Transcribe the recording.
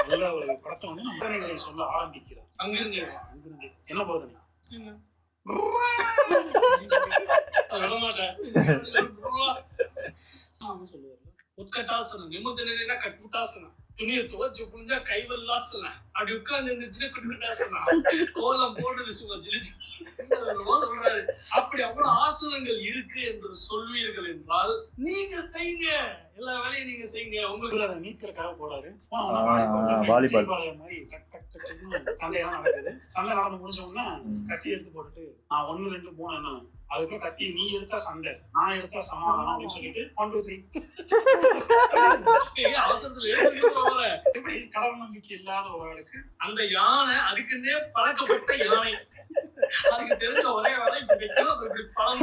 நல்ல ஒரு படத்தை வந்து போதனைகளை சொல்ல ஆரம்பிக்கிறார். அங்கிருந்து என்ன போதனை? உத்கட்டாசனம், நிமிர்ந்த கட்புட்டாசனம், துணியை துவச்சு புரிஞ்சா கைவல்லாசனம், அப்படி உட்கார்ந்து இருந்துச்சுன்னா குட்குட்டாசனம், கோலம் போடுறது சொல்றாரு. அப்படி அவ்வளவு ஆசனங்கள் இருக்கு என்று சொல்வீர்கள் என்றால் நீங்க செய்யுங்க, எல்லா வேலையும் நீங்க செய்யுங்க. உங்களுக்கு அதை நீக்கிறதுக்காக போறாரு. மாதிரி சண்டையெல்லாம் நடக்குது. சண்டை நடந்து முடிஞ்சோம்னா கத்தி எடுத்து போட்டுட்டு நான் 1, 2, 3 என்ன அதுக்குள்ள கத்தி நீ எடுத்தா சண்டை, நான் எடுத்தா சமாதானம் அப்படின்னு சொல்லிட்டு 1, 2, 3 அவசரத்துல எப்படி கடவுள் நம்பிக்கை இல்லாத ஒரு ஆளுக்கு அந்த யானை அதுக்குன்னே பழக்கப்பட்ட யானை அதுக்கு தெரிஞ்ச ஒரே வேலை இப்படி வைக்கணும், இப்படி பழம்